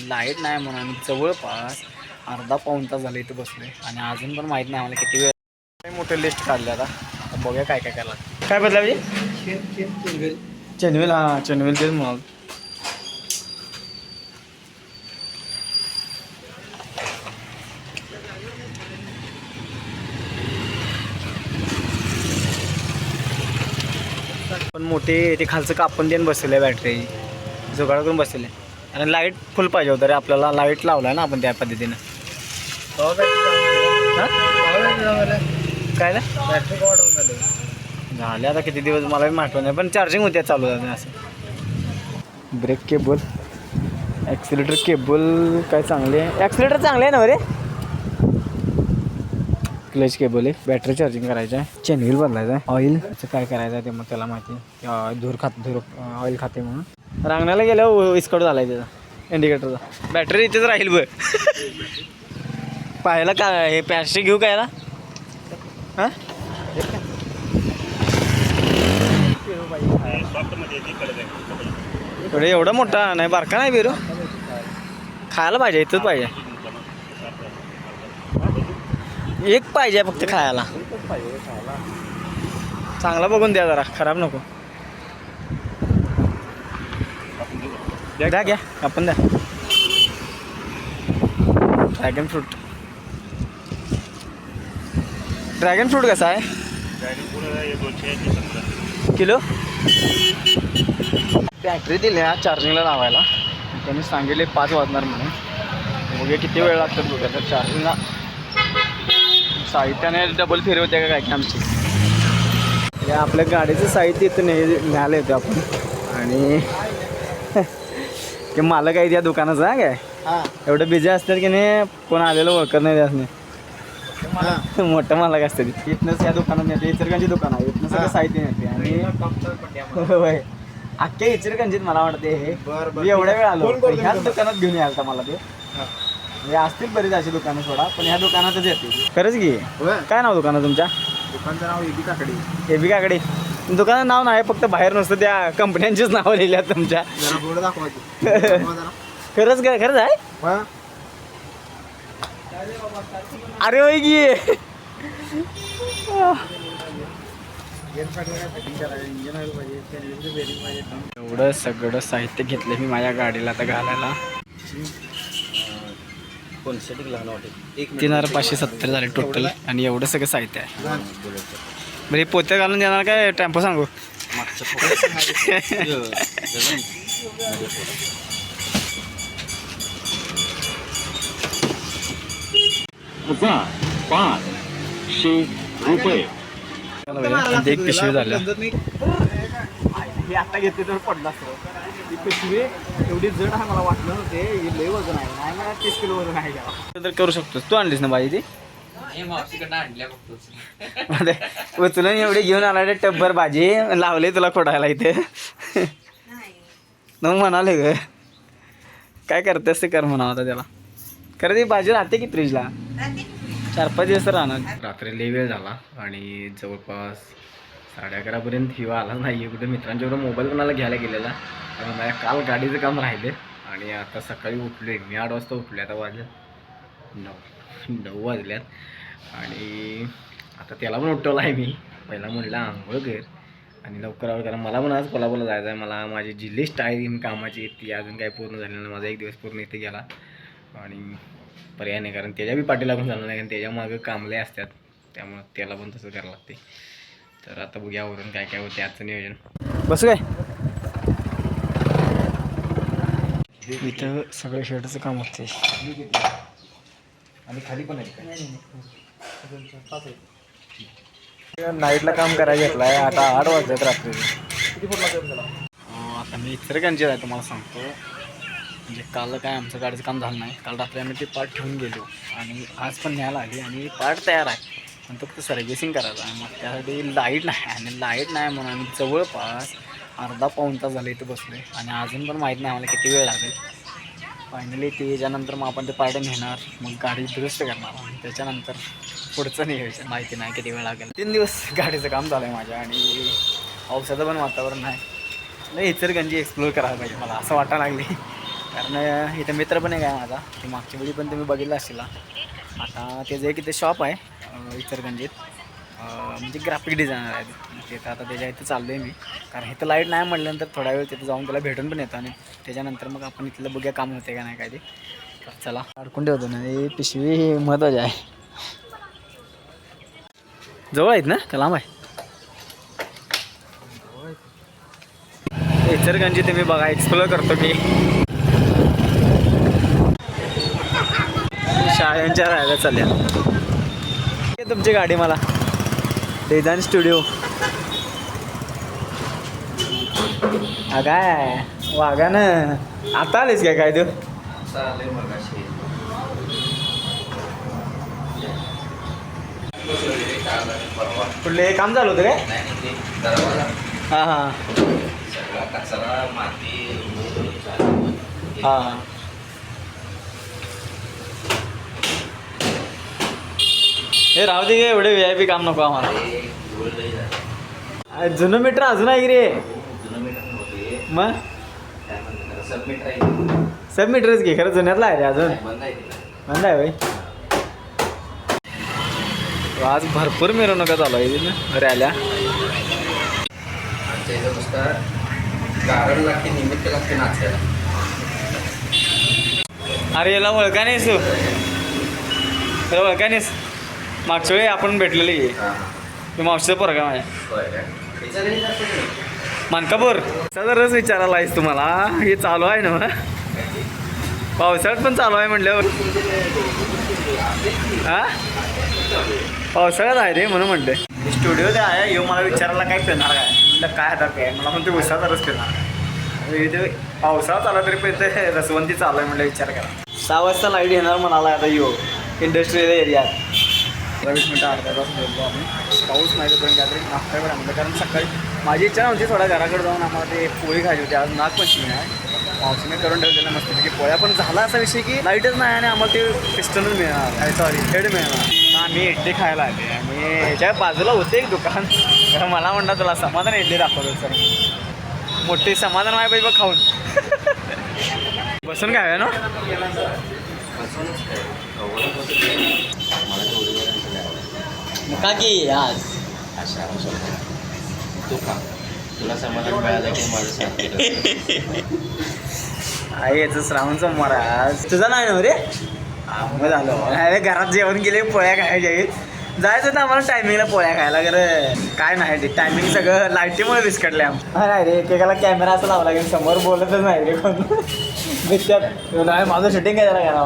आणि लाईट नाही म्हणून आम्ही जवळपास अर्धा पाऊण तास झालं इथं बसलोय आणि अजून पण माहीत नाही आम्हाला किती वेळ. मोठं लिस्ट काढलं आता बघूया काय काय करायला. काय बदला चेनवेल. हां चेनवेल तेच म्हणाल. पण मोठे ते खालचं कापून देऊन बसलेलं आहे बॅटरी जुगाड करून बसलेले आणि लाईट फुल पाहिजे होतं रे आपल्याला. लाईट लावला ना आपण त्या पद्धतीनं. काय बॅटरी झाले आता किती दिवस मला बी माहिती नाही पण चार्जिंग होत्या चालू झालं असं. ब्रेक केबल ॲक्सिलेटर केबल काय चांगले आहे. ॲक्सिलेटर चांगले आहे ना रे. क्लच केबल आहे. बॅटरी चार्जिंग करायचं आहे. चेनव्हील बदलायचं आहे. ऑइलचं काय करायचं आहे ते मग त्याला माहिती. धूर ऑइल खाते म्हणून रांगण्याला गेल्यावर इस्कट झाला आहे त्याचा इंडिकेटरचा. बॅटरी इथेच राहील बघ. पाहायला काय हे प्लॅस्टिक घेऊ काय हां थोडं एवढा मोठा नाही बारका नाही बिरू. खायला पाहिजे इथंच पाहिजे. एक पाहिजे फक्त खायला. चांगला बघून द्या जरा खराब नको. द्या घ्या आपण द्या. ड्रॅगन फ्रूट कसा आहे किलो. बॅटरी दिली हा चार्जिंगला लावायला. त्यांनी सांगितले 5 वाजणार म्हणून. बघूया किती वेळ लागतात बघा तर चार्जिंगला. साहित्याने डबल फिरवते का काय की आमची. या आपल्या गाडीचं साहित्य इथं न्यायला येतो आपण आणि की मालक आहे त्या दुकानाचं आहे काय एवढं बिझी असतात की नाही कोण आलेलं ओळखत नाही त्यासने. मोठं मालक असते इथनंच या दुकानात नेते. इचलकरंजी दुकान आहे इथनं सगळं साहित्य नेते आणि होय अख्ख्या इचलकरंजीत मला वाटते हे मी एवढ्या वेळ आलो ह्याच दुकानात घेऊन यायला मला ते. हे असतील बरीच अशी दुकानं सोडा पण ह्या दुकानातच येते खरंच की. काय नाव दुकानं तुमच्या. दुकानचं नाव एबी काकडे. एबी काकडे दुकानाचं नाव नाही फक्त बाहेर नुसतं त्या कंपन्यांचीच नावं लिहिली आहेत तुमच्या. खरंच काय खरंच आहे. अरे होय की एवढं सगळं साहित्य घेतलं मी माझ्या गाडीला आता घालायला. 3,570 झाले टोटल आणि एवढं सगळं साहित्य आहे. बरं हे पोते घालून देणार काय टेम्पो सांगू. एक पिशवी झाल्या. हे आता घेतले तर पडला असतो. ही पिशवी एवढी जड आहे मला वाटलं नव्हते. हे लय वजन आहे. नाही मला 30 किलो वजन आहे तर करू शकतोस. तू आणलीस ना बाई ती उचलून एवढी घेऊन आला टब्बर भाजी लावले तुला खोडायला इथे. मग म्हणाले ग काय करतेस ते कर म्हणा होता त्याला. खरं ती भाजी राहते की फ्रीजला 4-5 दिवस राहणार. रात्री लय वेळ झाला आणि जवळपास 11:30पर्यंत हिवा आला नाही. कुठे मित्रांच्यावर मोबाईल कोणाला घ्यायला गेलेला आणि माझ्या काल गाडीचं काम राहिले आणि आता सकाळी उठले मी 8 वाजता उठले. आता वाजले 9 वाजल्यात आणि आता त्याला पण उठवलं आहे मी. पहिला म्हटलं आंघोळ कर आणि लवकर आवर कारण मला पण आज कोल्हापूरला जायचं आहे. मला माझी जी लिस्ट आहे कामाची ती अजून काही पूर्ण झाली नाही. माझा 1 दिवस पूर्ण इथे गेला आणि पर्याय नाही कारण त्याच्या बी पाठी लागून झालं नाही कारण त्याच्या मागं कामले असतात त्यामुळं त्याला पण तसं करावं लागते. तर आता बघूया वरून काय काय होते आजचं नियोजन. बसू काय इथं सगळं शर्टचं काम होते आणि खाली पण आहे. नाईटला काम करायला घेतलं आहे. आता 8 वाजतात रात्री. आता मी इचलकरंजीत आहे तुम्हाला सांगतो. म्हणजे काल काय आमचं गाडीचं काम झालं नाही. काल रात्री आम्ही ते पार्ट ठेवून गेलो आणि आज पण न्यायला आली आणि पार्ट तयार आहे पण फक्त सर्व्हिसिंग करायचं आहे. मग त्यासाठी लाईट नाही आणि लाईट नाही म्हणून आम्ही जवळपास अर्धा पाऊण तास झाले इथं बसलो आणि अजून पण माहीत नाही आम्हाला किती वेळ लागेल. फायनली त्याच्यानंतर मग आपण ते पार्ट नेणार मग गाडी दुरुस्त करणार आणि त्याच्यानंतर पुढचं नियोजन माहिती नाही किती वेळ लागेल. 3 दिवस गाडीचं काम झालं आहे माझ्या आणि पावसाचं पण वातावरण आहे. नाही इचलकरंजी एक्सप्लोर करायला पाहिजे मला असं वाटायला लागले. कारण इथं मित्र पण आहे काय माझा, ते मागच्या वेळी पण तुम्ही बघितलं असेल. आता त्याचं एक इथे शॉप आहे इचलकरंजीत, म्हणजे ग्राफिक डिझायनर आहे तिथं. आता त्याच्या इथं चाललो आहे मी, कारण इथं लाईट नाही म्हटल्यानंतर थोडा वेळ तिथं जाऊन त्याला भेटून पण येतो आणि त्याच्यानंतर मग आपण इथलं बघूया काम होते का नाही काय ते. तर चला अडकून ठेवतो ना, ही पिशवी महत्त्वाची आहे. जवळ आहेत ना का लांब आहे? इचलकरंजी तुम्ही बघा, एक्सप्लोर करतो मी. शाळांच्या राहायला चालल्या तुमची गाडी मला. डिझाईन स्टुडिओ काय वागा ना. आता आलेस काय तू? कुठले काम झालं होतं काय? हां हां हां. हे राहू दे, एवढे VIP काम नको आम्हाला. जुनं मीटर अजून आहे की रे? मग सब मीटरच घे, खरं जुन्यातला आहे रे अजून. बंद आहे भाई. आज भरपूर मिरवणुका चालू आहे ना रॅल्या. अरे याला ओळखा नाहीस तू? त्याला ओळखा नाहीस? मागच्या वेळी आपण भेटलेली मी मावशीचा पोरगा माझ्या मानकापूर. रस विचारायला आहेस तुम्हाला? हे चालू आहे ना पावसाळ्यात पण चालू आहे म्हटल्यावर. हां पावसाळ्यात आहे रे म्हणून म्हणते. स्टुडिओ ते आहे येऊ मला विचारायला काय पेणार काय म्हटलं, काय आता काय मला म्हणते उसाचा रस पेणार. इथे पावसाळा चालू तरी पण इथे रसवंती चालू आहे म्हटलं, विचार करा. 6 वाजता लाईट येणार म्हणाला आता येऊ इंडस्ट्रियल एरियात. 20 मिनटं अर्धा तास बोललो आम्ही. पाऊस नाही तर काहीतरी नाश्ता म्हणलं, कारण सकाळी माझी इच्छा नव्हती थोडा घराकडे जाऊन आम्हाला ते पोळी खायची होती. आज नागपंचमी आहे, पावसाने करून ठेवलेलं नसते की पोळ्या. पण झाला असा विषय की लाईटच नाही आणि आम्हाला ते पिस्टनच मिळणार काय सॉरी हेड मिळणार. आम्ही इडली खायला आले आणि ह्याच्या बाजूला होते एक दुकान. मला म्हणलं तुला समाधान इडली दाखवतो सर. मोठी समाधान आहे पाहिजे बघ खाऊन. बसून काय आहे ना का की आज तू खा, तुला समाधान मिळालं की माझं. आई याचं श्रावण सोमवार आज तुझा नाही ना रे? मग झालं. अरे घरात जेवण गेले, पोळ्या खायच्या आहेत. जायचं तर आम्हाला टायमिंगला पोळ्या खायला. खरं काय नाही ते टायमिंग सगळं लाईटीमुळे विस्कटले आम्ही. नाही रे एकेकाला कॅमेरा असं लावला की समोर बोलतच नाही रे कोण. विद्यात माझं शूटिंग काय जरा करा